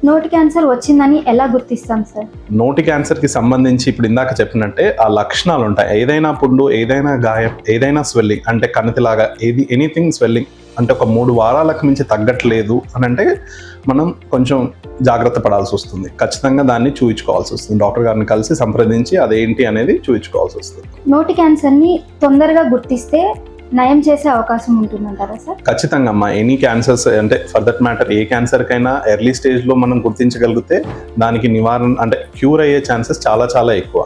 నోటి క్యాన్సర్ వచ్చిందని ఎలా గుర్తిస్తాం సార్? నోటి క్యాన్సర్కి సంబంధించి ఇప్పుడు ఇందాక చెప్పినట్టే ఆ లక్షణాలు ఉంటాయి. ఏదైనా పుండు, ఏదైనా గాయం, ఏదైనా స్వెల్లింగ్, అంటే కణితిలాగా ఎనీథింగ్ స్వెల్లింగ్ అంటే ఒక 3 వారాలకు మించి తగ్గట్లేదు అని అంటే మనం కొంచెం జాగ్రత్త పడాల్సి వస్తుంది. ఖచ్చితంగా దాన్ని చూయించుకోవాల్సి వస్తుంది. డాక్టర్ గారిని కలిసి సంప్రదించి అదేంటి అనేది చూయించుకోవాల్సి వస్తుంది. నోటి క్యాన్సర్ని తొందరగా గుర్తిస్తే నయం చేసే అవకాశం ఉంటుందంటారా సార్? ఖచ్చితంగా అమ్మా. ఎనీ క్యాన్సర్స్ అంటే ఫర్ దట్ మ్యాటర్ ఏ క్యాన్సర్కైనా ఎర్లీ స్టేజ్లో మనం గుర్తించగలిగితే దానికి నివారణ అంటే క్యూర్ అయ్యే ఛాన్సెస్ చాలా చాలా ఎక్కువ.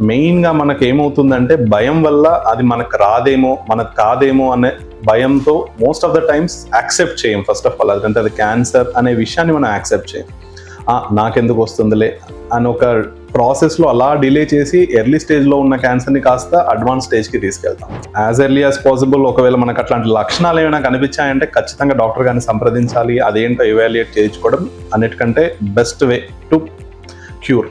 మెయిన్గా మనకు ఏమవుతుందంటే భయం వల్ల అది మనకు రాదేమో, మనకు కాదేమో అనే భయంతో most of the times accept చేయం. ఫస్ట్ ఆఫ్ ఆల్ అదంటే అది క్యాన్సర్ అనే విషయాన్ని మనం యాక్సెప్ట్ చేయం. నాకెందుకు వస్తుందిలే అని ఒక ప్రాసెస్లో అలా డిలే చేసి ఎర్లీ స్టేజ్లో ఉన్న క్యాన్సర్ని కాస్త అడ్వాన్స్ స్టేజ్కి తీసుకెళ్తాం. యాజ్ ఎర్లీ యాజ్ పాసిబుల్ ఒకవేళ మనకు అట్లాంటి లక్షణాలు ఏమైనా కనిపించాయంటే ఖచ్చితంగా డాక్టర్ గారిని సంప్రదించాలి. అదేంటో ఎవాల్యుయేట్ చేయించుకోవడం అన్నిటికంటే బెస్ట్ వే టు క్యూర్.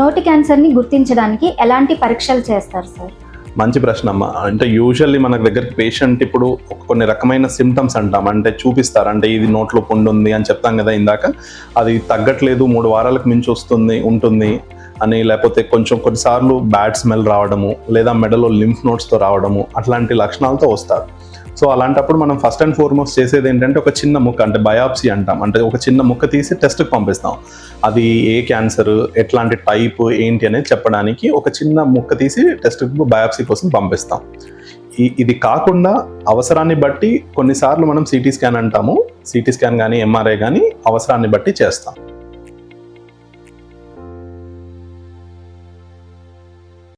నోటి క్యాన్సర్ని గుర్తించడానికి ఎలాంటి పరీక్షలు చేస్తారు సార్? మంచి ప్రశ్న అమ్మ. అంటే యూజువల్లీ మన దగ్గరికి పేషెంట్ ఇప్పుడు కొన్ని రకమైన సిమ్టమ్స్ అంటాం, అంటే చూపిస్తారు. అంటే ఇది నోట్లో పుండు ఉంది అని చెప్తాం కదా ఇందాక, అది తగ్గట్లేదు 3 వారాలకు మించి ఉంటుంది అని, లేకపోతే కొన్నిసార్లు బ్యాడ్ స్మెల్ రావడము, లేదా మెడలో లింఫ్ నోడ్స్తో రావడము, అట్లాంటి లక్షణాలతో వస్తారు. సో అలాంటప్పుడు మనం ఫస్ట్ అండ్ ఫార్మోస్ట్ చేసేది ఏంటంటే ఒక చిన్న ముక్క, అంటే బయాప్సీ అంటాం, అంటే ఒక చిన్న ముక్క తీసి టెస్ట్కి పంపిస్తాం. అది ఏ క్యాన్సర్, ఎట్లాంటి టైప్ ఏంటి అనేది చెప్పడానికి ఒక చిన్న ముక్క తీసి టెస్ట్కి బయాప్సీ కోసం పంపిస్తాం. ఇది కాకుండా అవసరాన్ని బట్టి కొన్నిసార్లు మనం సిటీ స్కాన్ అంటాము, సిటీ స్కాన్ కానీ ఎంఆర్ఐ కానీ అవసరాన్ని బట్టి చేస్తాం.